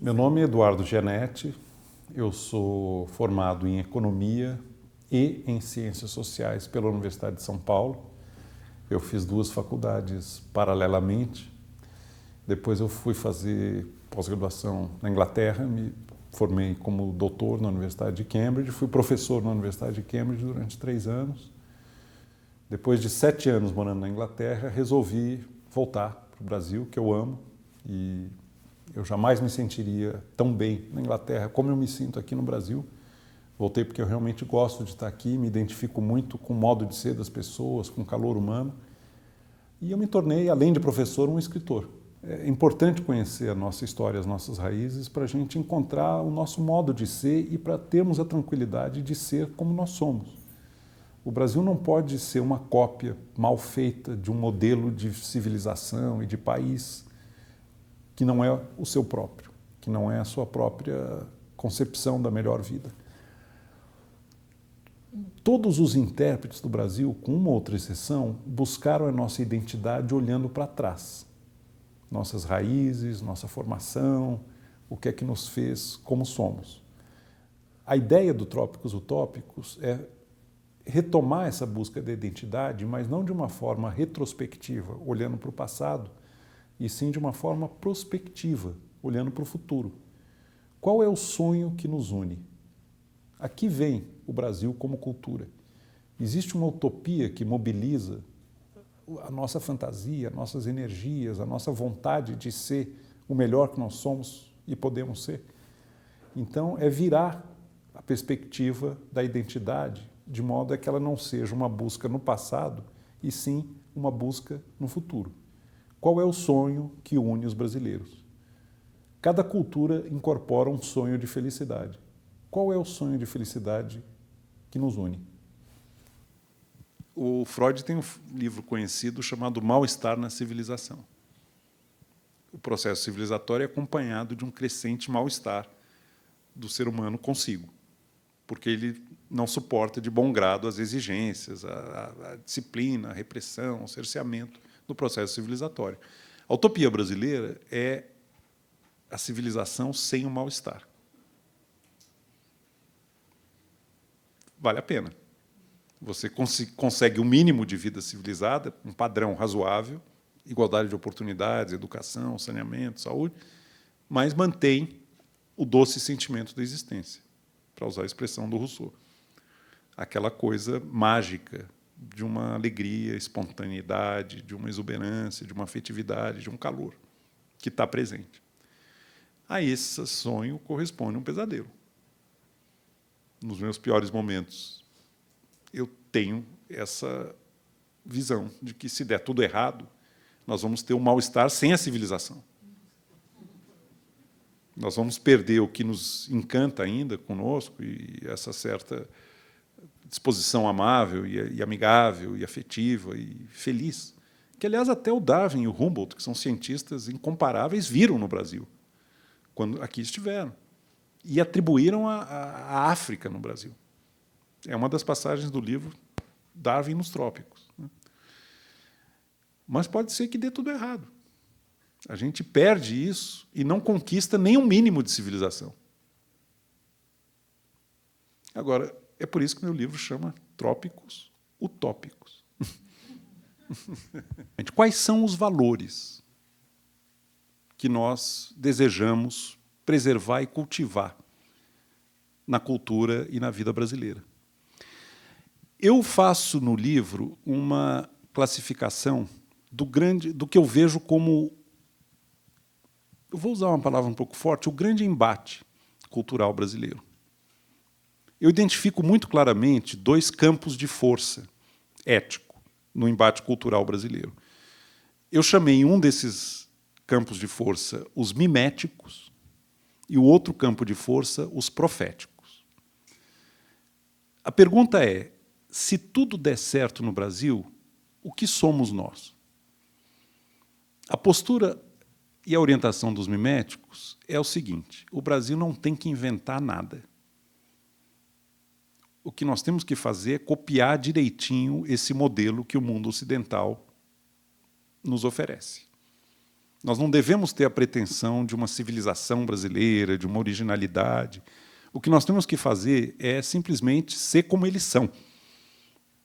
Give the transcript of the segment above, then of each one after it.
Meu nome é Eduardo Gianetti, eu sou formado em Economia e em Ciências Sociais pela Universidade de São Paulo. Eu fiz duas faculdades paralelamente. Depois eu fui fazer pós-graduação na Inglaterra, me formei como doutor na Universidade de Cambridge, fui professor na Universidade de Cambridge durante 3 anos. Depois de 7 anos morando na Inglaterra, resolvi voltar para o Brasil, que eu amo, e eu jamais me sentiria tão bem na Inglaterra como eu me sinto aqui no Brasil. Voltei porque eu realmente gosto de estar aqui, me identifico muito com o modo de ser das pessoas, com o calor humano. E eu me tornei, além de professor, um escritor. É importante conhecer a nossa história, as nossas raízes, para a gente encontrar o nosso modo de ser e para termos a tranquilidade de ser como nós somos. O Brasil não pode ser uma cópia mal feita de um modelo de civilização e de país que não é o seu próprio, que não é a sua própria concepção da melhor vida. Todos os intérpretes do Brasil, com uma outra exceção, buscaram a nossa identidade olhando para trás. Nossas raízes, nossa formação, o que é que nos fez como somos. A ideia do Trópicos Utópicos é retomar essa busca da identidade, mas não de uma forma retrospectiva, olhando para o passado, e sim de uma forma prospectiva, olhando para o futuro. Qual é o sonho que nos une? Aqui vem o Brasil como cultura. Existe uma utopia que mobiliza a nossa fantasia, nossas energias, a nossa vontade de ser o melhor que nós somos e podemos ser. Então, é virar a perspectiva da identidade de modo a que ela não seja uma busca no passado, e sim uma busca no futuro. Qual é o sonho que une os brasileiros? Cada cultura incorpora um sonho de felicidade. Qual é o sonho de felicidade que nos une? O Freud tem um livro conhecido chamado Mal-Estar na Civilização. O processo civilizatório é acompanhado de um crescente mal-estar do ser humano consigo, porque ele não suporta de bom grado as exigências, a disciplina, a repressão, o cerceamento do processo civilizatório. A utopia brasileira é a civilização sem o mal-estar. Vale a pena. Você consegue um mínimo de vida civilizada, um padrão razoável, igualdade de oportunidades, educação, saneamento, saúde, mas mantém o doce sentimento da existência, para usar a expressão do Rousseau. Aquela coisa mágica de uma alegria, espontaneidade, de uma exuberância, de uma afetividade, de um calor que está presente. A esse sonho corresponde um pesadelo. Nos meus piores momentos, eu tenho essa visão de que, se der tudo errado, nós vamos ter um mal-estar sem a civilização. Nós vamos perder o que nos encanta ainda conosco, e essa certa disposição amável e amigável e afetiva e feliz, que, aliás, até o Darwin e o Humboldt, que são cientistas incomparáveis, viram no Brasil, quando aqui estiveram, e atribuíram a África no Brasil. É uma das passagens do livro Darwin nos Trópicos. Mas pode ser que dê tudo errado. A gente perde isso e não conquista nem um mínimo de civilização. Agora, é por isso que meu livro chama Trópicos Utópicos. Quais são os valores que nós desejamos preservar e cultivar na cultura e na vida brasileira? Eu faço no livro uma classificação do que eu vejo como, eu vou usar uma palavra um pouco forte, o grande embate cultural brasileiro. Eu identifico muito claramente 2 campos de força ético no embate cultural brasileiro. Eu chamei um desses campos de força os miméticos e o outro campo de força os proféticos. A pergunta é: se tudo der certo no Brasil, o que somos nós? A postura e a orientação dos miméticos é o seguinte: o Brasil não tem que inventar nada. O que nós temos que fazer é copiar direitinho esse modelo que o mundo ocidental nos oferece. Nós não devemos ter a pretensão de uma civilização brasileira, de uma originalidade. O que nós temos que fazer é simplesmente ser como eles são.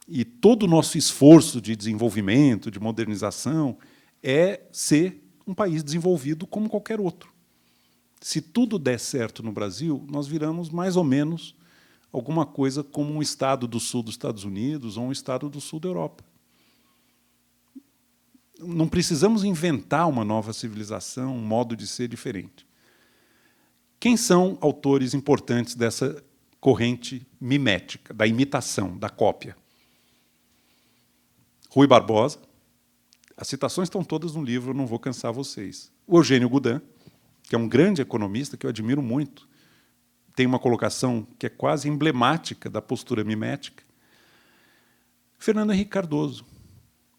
E todo o nosso esforço de desenvolvimento, de modernização, é ser um país desenvolvido como qualquer outro. Se tudo der certo no Brasil, nós viramos mais ou menos alguma coisa como um estado do sul dos Estados Unidos ou um estado do sul da Europa. Não precisamos inventar uma nova civilização, um modo de ser diferente. Quem são autores importantes dessa corrente mimética, da imitação, da cópia? Rui Barbosa. As citações estão todas no livro, eu não vou cansar vocês. O Eugênio Goudin, que é um grande economista que eu admiro muito, tem uma colocação que é quase emblemática da postura mimética. Fernando Henrique Cardoso,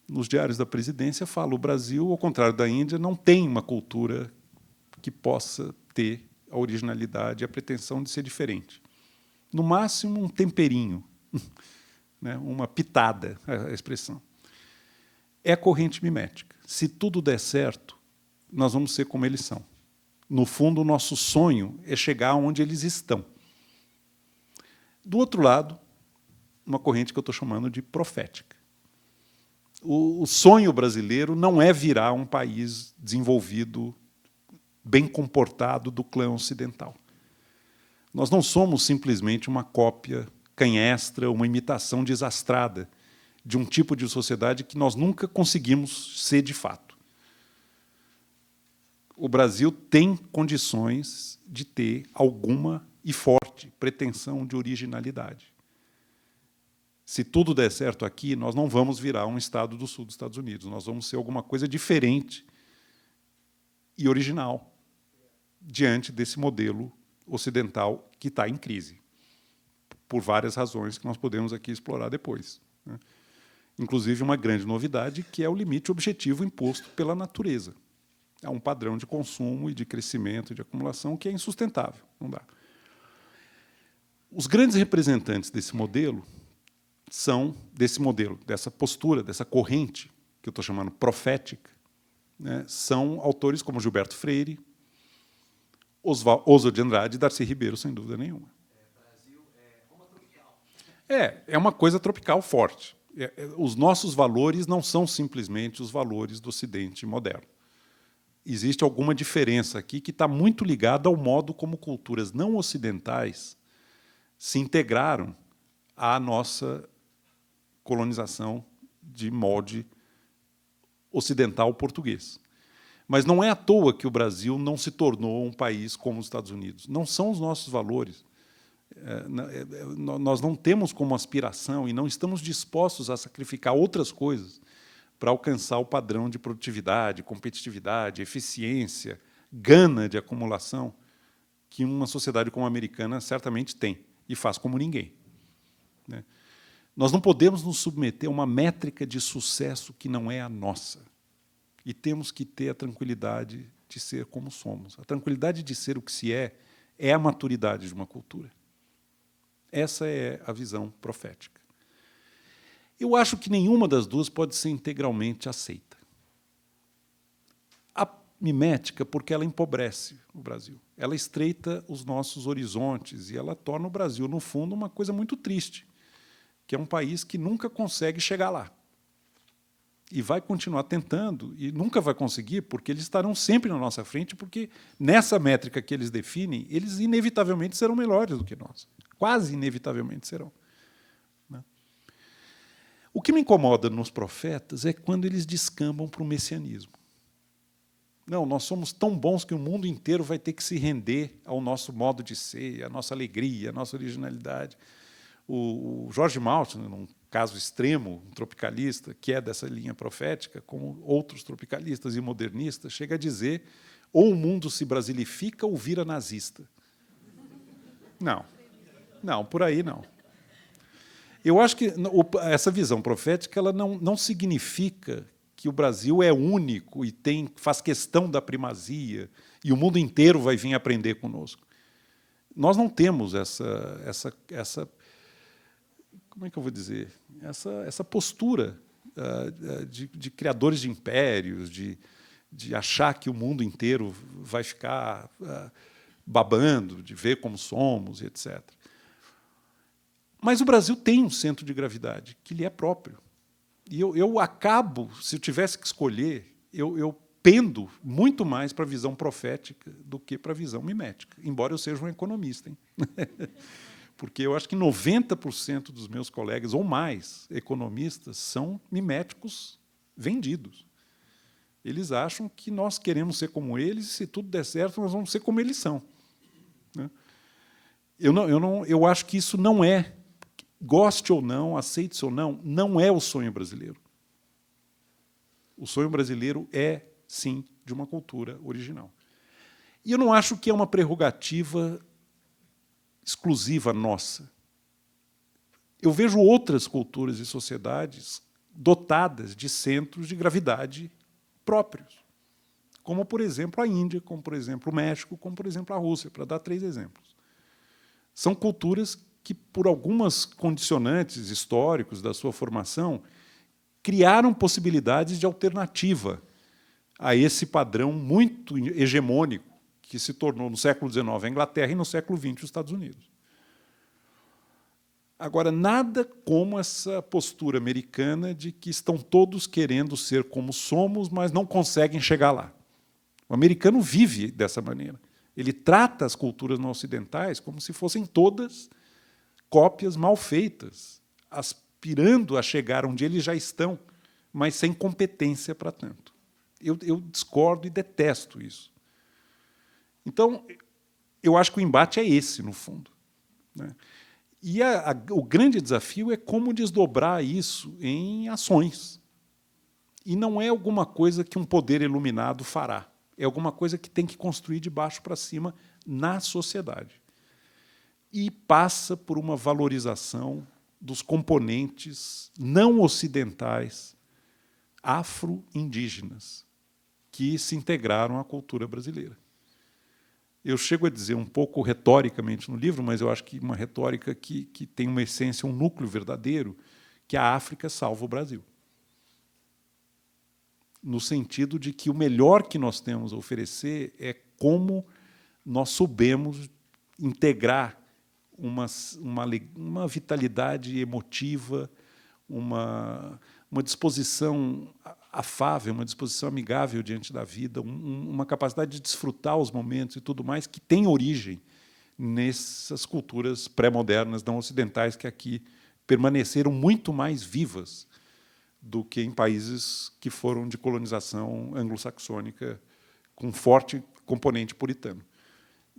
nos Diários da Presidência, fala: o Brasil, ao contrário da Índia, não tem uma cultura que possa ter a originalidade e a pretensão de ser diferente. No máximo, um temperinho, né, uma pitada, a expressão. É a corrente mimética. Se tudo der certo, nós vamos ser como eles são. No fundo, o nosso sonho é chegar onde eles estão. Do outro lado, uma corrente que eu estou chamando de profética. O sonho brasileiro não é virar um país desenvolvido, bem comportado do clã ocidental. Nós não somos simplesmente uma cópia canhestra, uma imitação desastrada de um tipo de sociedade que nós nunca conseguimos ser de fato. O Brasil tem condições de ter alguma e forte pretensão de originalidade. Se tudo der certo aqui, nós não vamos virar um estado do sul dos Estados Unidos, nós vamos ser alguma coisa diferente e original diante desse modelo ocidental que está em crise, por várias razões que nós podemos aqui explorar depois, né? Inclusive, uma grande novidade, que é o limite objetivo imposto pela natureza. É um padrão de consumo e de crescimento e de acumulação que é insustentável, não dá. Os grandes representantes desse modelo, dessa postura, dessa corrente, que eu estou chamando profética, né, são autores como Gilberto Freire, Oswald de Andrade e Darcy Ribeiro, sem dúvida nenhuma. Brasil é Roma tropical. É uma coisa tropical forte. Os nossos valores não são simplesmente os valores do Ocidente moderno. Existe alguma diferença aqui que está muito ligada ao modo como culturas não ocidentais se integraram à nossa colonização de molde ocidental português. Mas não é à toa que o Brasil não se tornou um país como os Estados Unidos. Não são os nossos valores. Nós não temos como aspiração e não estamos dispostos a sacrificar outras coisas para alcançar o padrão de produtividade, competitividade, eficiência, gana de acumulação que uma sociedade como a americana certamente tem e faz como ninguém, né? Nós não podemos nos submeter a uma métrica de sucesso que não é a nossa. E temos que ter a tranquilidade de ser como somos. A tranquilidade de ser o que se é a maturidade de uma cultura. Essa é a visão profética. Eu acho que nenhuma das duas pode ser integralmente aceita. A mimética, porque ela empobrece o Brasil. Ela estreita os nossos horizontes e ela torna o Brasil, no fundo, uma coisa muito triste, que é um país que nunca consegue chegar lá. E vai continuar tentando, e nunca vai conseguir, porque eles estarão sempre na nossa frente, porque nessa métrica que eles definem, eles inevitavelmente serão melhores do que nós. Quase inevitavelmente serão. O que me incomoda nos profetas é quando eles descambam para o messianismo. Não, nós somos tão bons que o mundo inteiro vai ter que se render ao nosso modo de ser, à nossa alegria, à nossa originalidade. O George Maltz, num caso extremo, um tropicalista, que é dessa linha profética, como outros tropicalistas e modernistas, chega a dizer: ou o mundo se brasilifica ou vira nazista. Não, por aí não. Eu acho que essa visão profética ela não significa que o Brasil é único e faz questão da primazia e o mundo inteiro vai vir aprender conosco. Nós não temos essa como é que eu vou dizer? Essa postura de criadores de impérios, de de achar que o mundo inteiro vai ficar babando, de ver como somos, etc. Mas o Brasil tem um centro de gravidade que lhe é próprio. E eu acabo, se eu tivesse que escolher, eu pendo muito mais para a visão profética do que para a visão mimética, embora eu seja um economista. Hein? Porque eu acho que 90% dos meus colegas, ou mais, economistas, são miméticos vendidos. Eles acham que nós queremos ser como eles, e, se tudo der certo, nós vamos ser como eles são. Eu acho que isso não é, goste ou não, aceite-se ou não, não é o sonho brasileiro. O sonho brasileiro é, sim, de uma cultura original. E eu não acho que é uma prerrogativa exclusiva nossa. Eu vejo outras culturas e sociedades dotadas de centros de gravidade próprios, como, por exemplo, a Índia, como, por exemplo, o México, como, por exemplo, a Rússia, para dar 3 exemplos. São culturas que, por algumas condicionantes históricos da sua formação, criaram possibilidades de alternativa a esse padrão muito hegemônico que se tornou, no século XIX, a Inglaterra e, no século XX, os Estados Unidos. Agora, nada como essa postura americana de que estão todos querendo ser como somos, mas não conseguem chegar lá. O americano vive dessa maneira. Ele trata as culturas não ocidentais como se fossem todas cópias mal feitas, aspirando a chegar onde eles já estão, mas sem competência para tanto. Eu discordo e detesto isso. Então, eu acho que o embate é esse, no fundo. E o grande desafio é como desdobrar isso em ações. E não é alguma coisa que um poder iluminado fará. É alguma coisa que tem que construir de baixo para cima na sociedade. E passa por uma valorização dos componentes não ocidentais, afro-indígenas, que se integraram à cultura brasileira. Eu chego a dizer um pouco retoricamente no livro, mas eu acho que uma retórica que tem uma essência, um núcleo verdadeiro, que a África salva o Brasil. No sentido de que o melhor que nós temos a oferecer é como nós soubemos integrar uma vitalidade emotiva, uma disposição afável, uma disposição amigável diante da vida, uma capacidade de desfrutar os momentos e tudo mais, que tem origem nessas culturas pré-modernas não ocidentais que aqui permaneceram muito mais vivas do que em países que foram de colonização anglo-saxônica com forte componente puritano.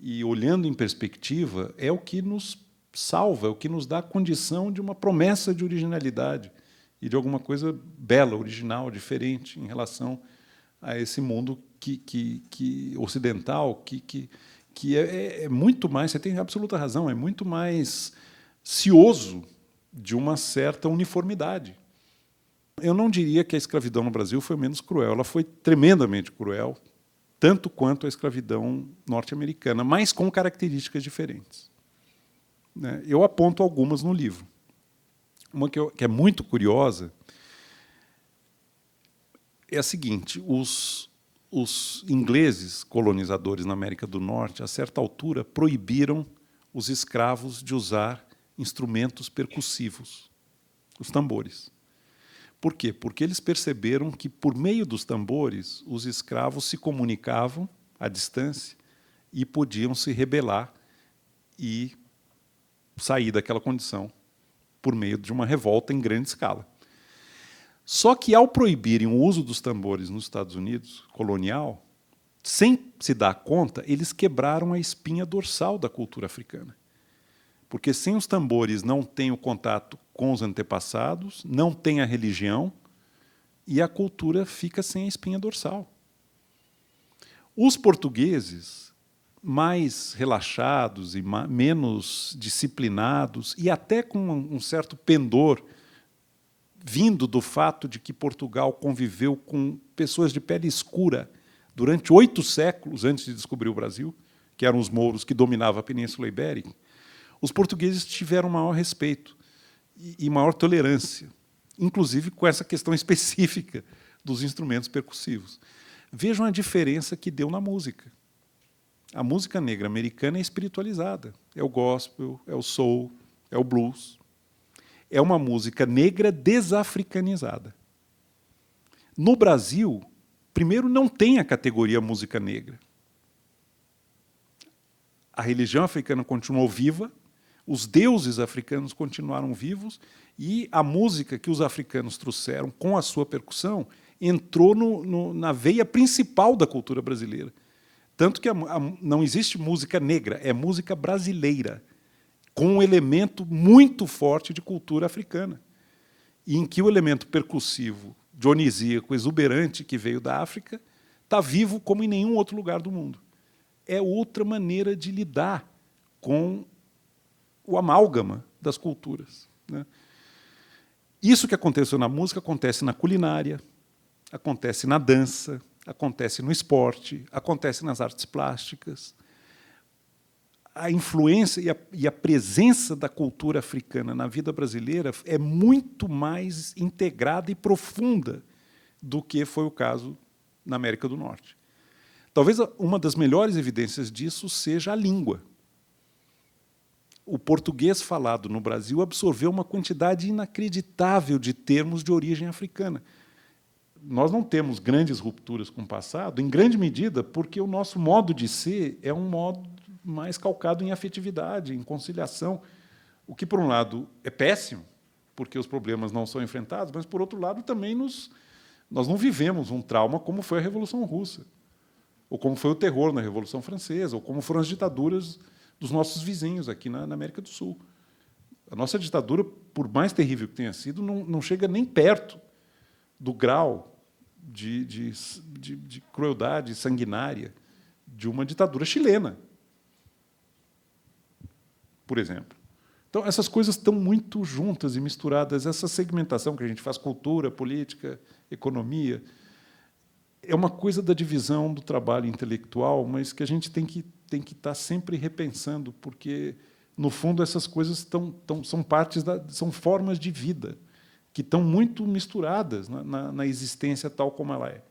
E, olhando em perspectiva, é o que nos salva, é o que nos dá a condição de uma promessa de originalidade e de alguma coisa bela, original, diferente em relação a esse mundo ocidental, que é muito mais, você tem absoluta razão, é muito mais cioso de uma certa uniformidade. Eu não diria que a escravidão no Brasil foi menos cruel, ela foi tremendamente cruel, tanto quanto a escravidão norte-americana, mas com características diferentes. Eu aponto algumas no livro. Uma que é muito curiosa é a seguinte: os ingleses colonizadores na América do Norte, a certa altura, proibiram os escravos de usar instrumentos percussivos, os tambores. Por quê? Porque eles perceberam que, por meio dos tambores, os escravos se comunicavam à distância e podiam se rebelar e sair daquela condição por meio de uma revolta em grande escala. Só que, ao proibirem o uso dos tambores nos Estados Unidos, colonial, sem se dar conta, eles quebraram a espinha dorsal da cultura africana. Porque sem os tambores não tem o contato com os antepassados, não tem a religião, e a cultura fica sem a espinha dorsal. Os portugueses, mais relaxados e menos disciplinados, e até com um certo pendor, vindo do fato de que Portugal conviveu com pessoas de pele escura durante 8 séculos antes de descobrir o Brasil, que eram os mouros que dominavam a Península Ibérica, os portugueses tiveram maior respeito e maior tolerância, inclusive com essa questão específica dos instrumentos percussivos. Vejam a diferença que deu na música. A música negra americana é espiritualizada. É o gospel, é o soul, é o blues. É uma música negra desafricanizada. No Brasil, primeiro, não tem a categoria música negra. A religião africana continuou viva, os deuses africanos continuaram vivos e a música que os africanos trouxeram com a sua percussão entrou na veia principal da cultura brasileira. Tanto que não existe música negra, é música brasileira, com um elemento muito forte de cultura africana, e em que o elemento percussivo, dionisíaco, exuberante, que veio da África, está vivo como em nenhum outro lugar do mundo. É outra maneira de lidar com o amálgama das culturas, né? Isso que aconteceu na música acontece na culinária, acontece na dança, acontece no esporte, acontece nas artes plásticas. A influência e a presença da cultura africana na vida brasileira é muito mais integrada e profunda do que foi o caso na América do Norte. Talvez uma das melhores evidências disso seja a língua. O português falado no Brasil absorveu uma quantidade inacreditável de termos de origem africana. Nós não temos grandes rupturas com o passado, em grande medida porque o nosso modo de ser é um modo mais calcado em afetividade, em conciliação, o que, por um lado, é péssimo, porque os problemas não são enfrentados, mas, por outro lado, também nós não vivemos um trauma como foi a Revolução Russa, ou como foi o terror na Revolução Francesa, ou como foram as ditaduras dos nossos vizinhos aqui na América do Sul. A nossa ditadura, por mais terrível que tenha sido, não chega nem perto do grau de crueldade sanguinária de uma ditadura chilena, por exemplo. Então, essas coisas estão muito juntas e misturadas. Essa segmentação que a gente faz, cultura, política, economia, é uma coisa da divisão do trabalho intelectual, mas que a gente tem que estar sempre repensando, porque, no fundo, essas coisas são formas de vida que estão muito misturadas na existência tal como ela é.